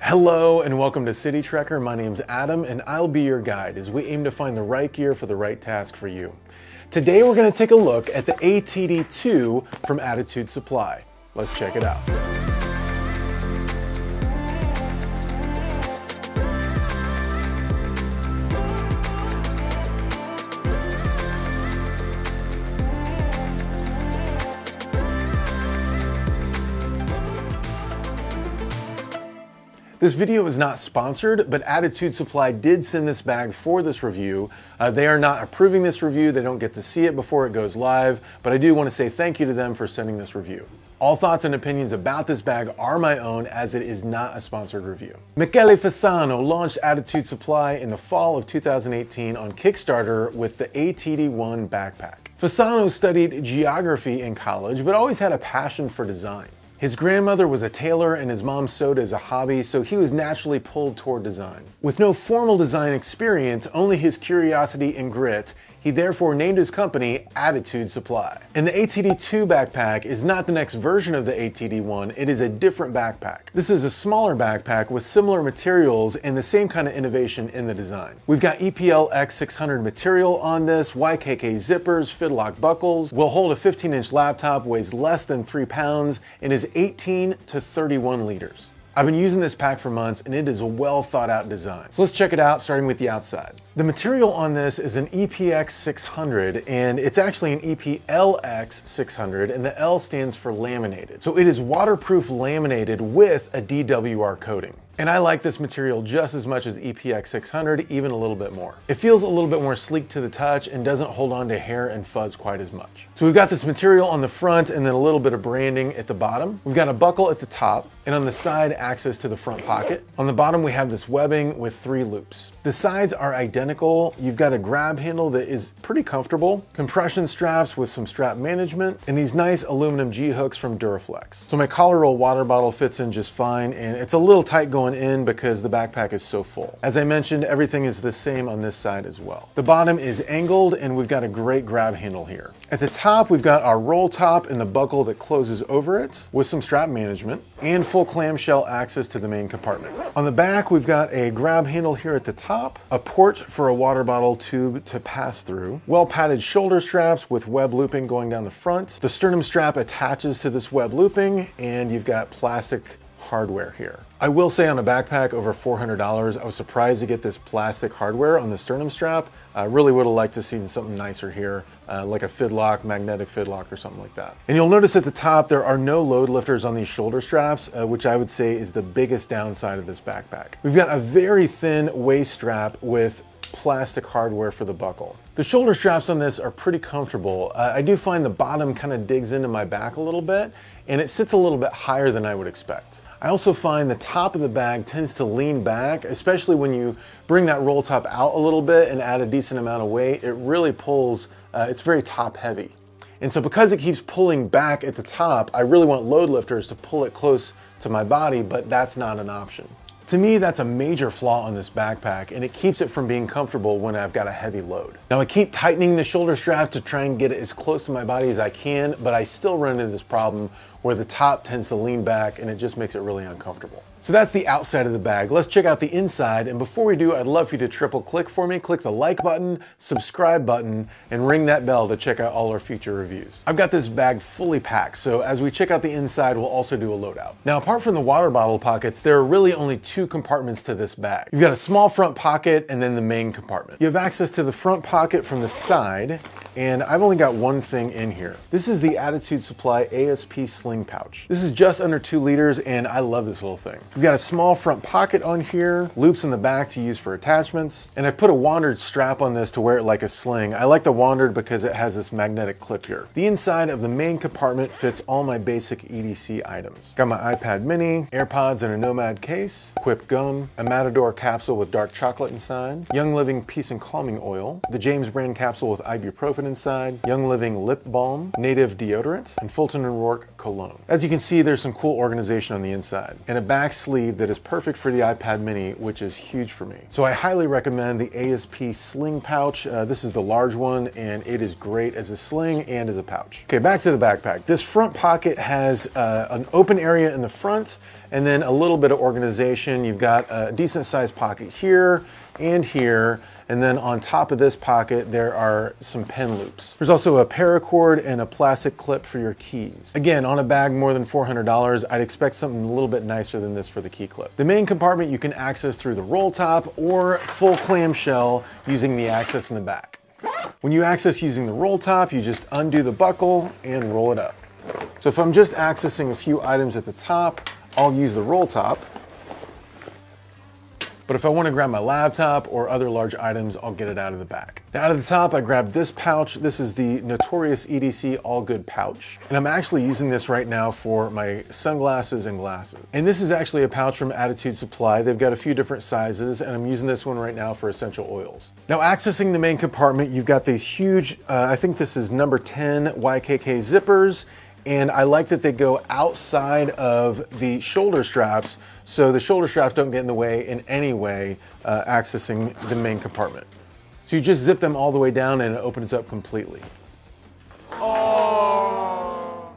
Hello and welcome to City Trekker. My name's Adam and I'll be your guide as we aim to find the right gear for the right task for you. Today we're going to take a look at the ATD2 from Attitude Supply. Let's check it out. This video is not sponsored, but Attitude Supply did send this bag for this review. They are not approving this review. They don't get to see it before it goes live, but I do want to say thank you to them for sending this review. All thoughts and opinions about this bag are my own, as it is not a sponsored review. Michele Fasano launched Attitude Supply in the fall of 2018 on Kickstarter with the ATD1 Backpack. Fasano studied geography in college, but always had a passion for design. His grandmother was a tailor and his mom sewed as a hobby, so he was naturally pulled toward design. With no formal design experience, only his curiosity and grit, he therefore named his company Attitude Supply. And the ATD2 backpack is not the next version of the ATD1, it is a different backpack. This is a smaller backpack with similar materials and the same kind of innovation in the design. We've got EPL X600 material on this, YKK zippers, Fidlock buckles, will hold a 15-inch laptop, weighs less than 3 pounds, and is 18 to 31 liters. I've been using this pack for months and it is a well thought out design. So let's check it out, starting with the outside. The material on this is an EPX 600 and it's actually an EPLX 600, and the L stands for laminated. So it is waterproof laminated with a DWR coating. And I like this material just as much as EPX 600, even a little bit more. It feels a little bit more sleek to the touch and doesn't hold on to hair and fuzz quite as much. So we've got this material on the front and then a little bit of branding at the bottom. We've got a buckle at the top, and on the side, access to the front pocket. On the bottom, we have this webbing with 3 loops. The sides are identical. You've got a grab handle that is pretty comfortable, compression straps with some strap management, and these nice aluminum G-hooks from Duraflex. So my collar roll water bottle fits in just fine, and it's a little tight going in because the backpack is so full. As I mentioned, everything is the same on this side as well. The bottom is angled and we've got a great grab handle here. At the top, we've got our roll top and the buckle that closes over it with some strap management and full clamshell access to the main compartment. On the back, we've got a grab handle here at the top, a port for a water bottle tube to pass through, well padded shoulder straps with web looping going down the front. The sternum strap attaches to this web looping, and you've got plastic hardware here. I will say, on a backpack over $400, I was surprised to get this plastic hardware on the sternum strap. I really would have liked to see something nicer here, like a Fidlock, magnetic Fidlock or something like that. And you'll notice at the top there are no load lifters on these shoulder straps, which I would say is the biggest downside of this backpack. We've got a very thin waist strap with plastic hardware for the buckle. The shoulder straps on this are pretty comfortable. I do find the bottom kind of digs into my back a little bit, and it sits a little bit higher than I would expect. I also find the top of the bag tends to lean back, especially when you bring that roll top out a little bit and add a decent amount of weight. It really pulls, it's very top heavy. And so because it keeps pulling back at the top, I really want load lifters to pull it close to my body, but that's not an option. To me, that's a major flaw on this backpack, and it keeps it from being comfortable when I've got a heavy load. Now, I keep tightening the shoulder strap to try and get it as close to my body as I can, but I still run into this problem where the top tends to lean back and it just makes it really uncomfortable. So that's the outside of the bag. Let's check out the inside, and before we do, I'd love for you to triple click for me. Click the like button, subscribe button, and ring that bell to check out all our future reviews. I've got this bag fully packed, so as we check out the inside, we'll also do a loadout. Now, apart from the water bottle pockets, there are really only 2 compartments to this bag. You've got a small front pocket and then the main compartment. You have access to the front pocket from the side, and I've only got one thing in here. This is the Attitude Supply ASP sling pouch. This is just under 2 liters, and I love this little thing. We've got a small front pocket on here, loops in the back to use for attachments, and I've put a wandered strap on this to wear it like a sling. I like the wandered because it has this magnetic clip here. The inside of the main compartment fits all my basic EDC items. Got my iPad mini, AirPods in a Nomad case, Quip gum, a Matador capsule with dark chocolate inside, Young Living Peace and Calming oil, the James brand capsule with ibuprofen inside, Young Living lip balm, native deodorant, and Fulton & Rourke cologne. As you can see, there's some cool organization on the inside and a back sleeve that is perfect for the iPad mini, which is huge for me. So I highly recommend the ASP sling pouch. This is the large one and it is great as a sling and as a pouch. Okay, back to the backpack. This front pocket has an open area in the front and then a little bit of organization. You've got a decent sized pocket here and here. And then on top of this pocket, there are some pen loops. There's also a paracord and a plastic clip for your keys. Again, on a bag more than $400, I'd expect something a little bit nicer than this for the key clip. The main compartment you can access through the roll top or full clamshell using the access in the back. When you access using the roll top, you just undo the buckle and roll it up. So if I'm just accessing a few items at the top, I'll use the roll top. But if I want to grab my laptop or other large items, I'll get it out of the back. Now out of the top, I grabbed this pouch. This is the notorious EDC All Good pouch. And I'm actually using this right now for my sunglasses and glasses. And this is actually a pouch from Attitude Supply. They've got a few different sizes and I'm using this one right now for essential oils. Now accessing the main compartment, you've got these huge, I think this is number 10 YKK zippers. And I like that they go outside of the shoulder straps so the shoulder straps don't get in the way in any way accessing the main compartment. So you just zip them all the way down and it opens up completely. Oh.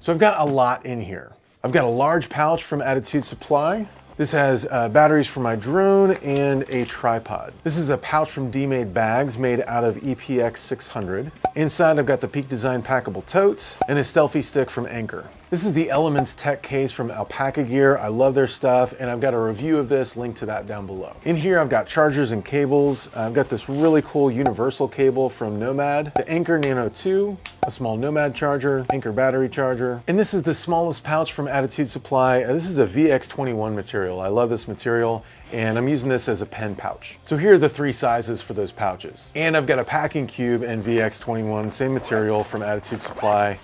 So I've got a lot in here. I've got a large pouch from Attitude Supply. This has batteries for my drone and a tripod. This is a pouch from D-Made Bags made out of EPX 600. Inside I've got the Peak Design packable totes and a selfie stick from Anchor. This is the Elements Tech case from Alpaca Gear. I love their stuff and I've got a review of this, linked to that down below. In here I've got chargers and cables. I've got this really cool universal cable from Nomad, the Anchor Nano 2, a small Nomad charger, Anchor battery charger, and this is the smallest pouch from Attitude Supply. This is a VX21 material. I love this material and I'm using this as a pen pouch. So here are the three sizes for those pouches. And I've got a packing cube and VX21, same material from Attitude Supply.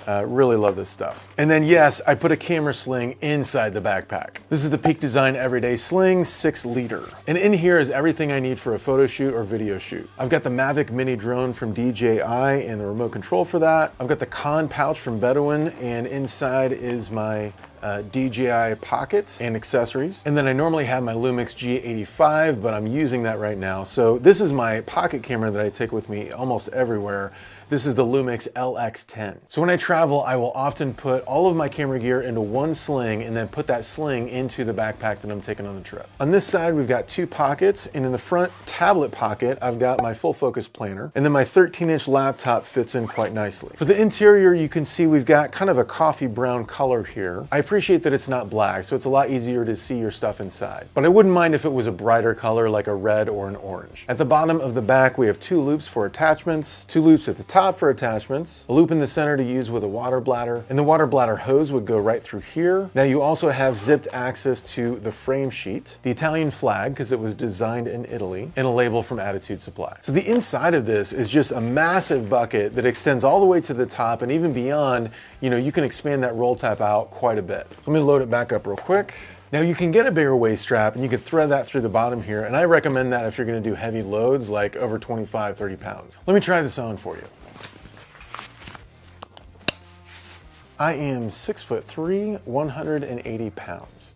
Really love this stuff. And then yes, I put a camera sling inside the backpack. This is the Peak Design Everyday Sling 6 liter. And in here is everything I need for a photo shoot or video shoot. I've got the Mavic Mini drone from DJI and the remote control for that. I've got the Con pouch from Bedouin and inside is my DJI pocket and accessories. And then I normally have my Lumix G85, but I'm using that right now. So this is my pocket camera that I take with me almost everywhere. This is the Lumix LX10. So when I travel, I will often put all of my camera gear into one sling and then put that sling into the backpack that I'm taking on the trip. On this side, we've got two pockets, and in the front tablet pocket, I've got my full focus planner, and then my 13-inch laptop fits in quite nicely. For the interior, you can see we've got kind of a coffee brown color here. I appreciate that it's not black, so it's a lot easier to see your stuff inside. But I wouldn't mind if it was a brighter color like a red or an orange. At the bottom of the back, we have two loops for attachments, two loops at the top for attachments, a loop in the center to use with a water bladder, and the water bladder hose would go right through here. Now you also have zipped access to the frame sheet, the Italian flag because it was designed in Italy, and a label from Attitude Supply. So the inside of this is just a massive bucket that extends all the way to the top and even beyond. You know, you can expand that roll top out quite a bit. So let me load it back up real quick. Now you can get a bigger waist strap and you can thread that through the bottom here, and I recommend that if you're going to do heavy loads like over 25, 30 pounds. Let me try this on for you. I am 6'3", 180 pounds.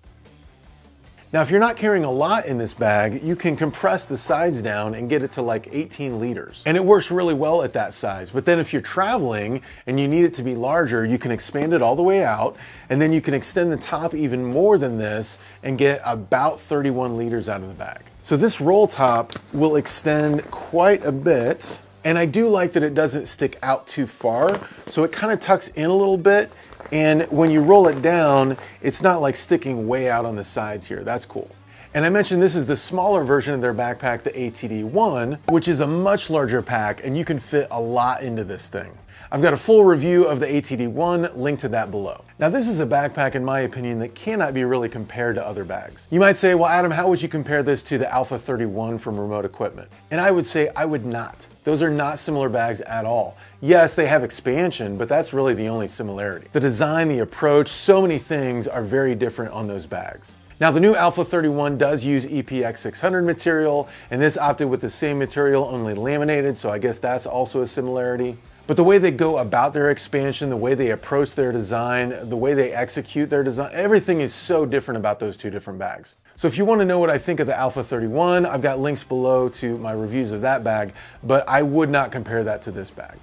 Now, if you're not carrying a lot in this bag, you can compress the sides down and get it to like 18 liters. And it works really well at that size. But then if you're traveling and you need it to be larger, you can expand it all the way out, and then you can extend the top even more than this and get about 31 liters out of the bag. So this roll top will extend quite a bit. And I do like that it doesn't stick out too far, so it kind of tucks in a little bit, and when you roll it down, it's not like sticking way out on the sides here. That's cool. And I mentioned this is the smaller version of their backpack, the ATD1, which is a much larger pack, and you can fit a lot into this thing. I've got a full review of the ATD1, linked to that below. Now this is a backpack, in my opinion, that cannot be really compared to other bags. You might say, well, Adam, how would you compare this to the Alpha 31 from Remote Equipment? And I would say I would not. Those are not similar bags at all. Yes, they have expansion, but that's really the only similarity. The design, the approach, so many things are very different on those bags. Now the new Alpha 31 does use EPX 600 material, and this opted with the same material, only laminated, so I guess that's also a similarity. But the way they go about their expansion, the way they approach their design, the way they execute their design, everything is so different about those two different bags. So if you want to know what I think of the Alpha 31, I've got links below to my reviews of that bag, but I would not compare that to this bag.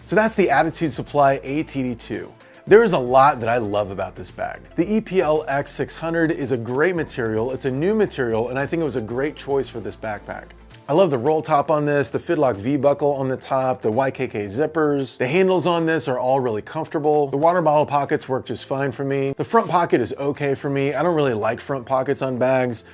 So that's the Attitude Supply ATD2. There is a lot that I love about this bag. The EPL X600 is a great material, it's a new material, and I think it was a great choice for this backpack. I love the roll top on this, the Fidlock V-buckle on the top, the YKK zippers. The handles on this are all really comfortable. The water bottle pockets work just fine for me. The front pocket is okay for me. I don't really like front pockets on bags.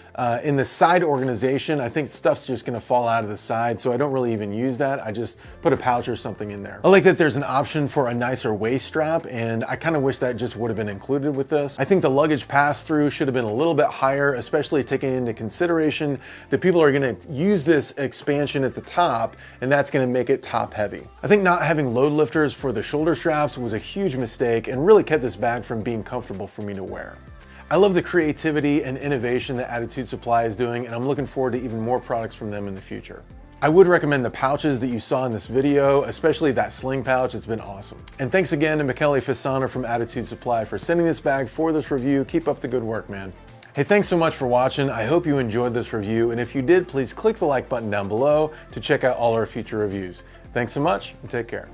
In the side organization, I think stuff's just gonna fall out of the side, so I don't really even use that. I just put a pouch or something in there. I like that there's an option for a nicer waist strap, and I kind of wish that just would have been included with this. I think the luggage pass-through should have been a little bit higher, especially taking into consideration that people are gonna use this expansion at the top, and that's gonna make it top heavy. I think not having load lifters for the shoulder straps was a huge mistake and really kept this bag from being comfortable for me to wear. I love the creativity and innovation that Attitude Supply is doing, and I'm looking forward to even more products from them in the future. I would recommend the pouches that you saw in this video, especially that sling pouch. It's been awesome. And thanks again to Michele Fasano from Attitude Supply for sending this bag for this review. Keep up the good work, man. Hey, thanks so much for watching. I hope you enjoyed this review, and if you did, please click the like button down below to check out all our future reviews. Thanks so much, and take care.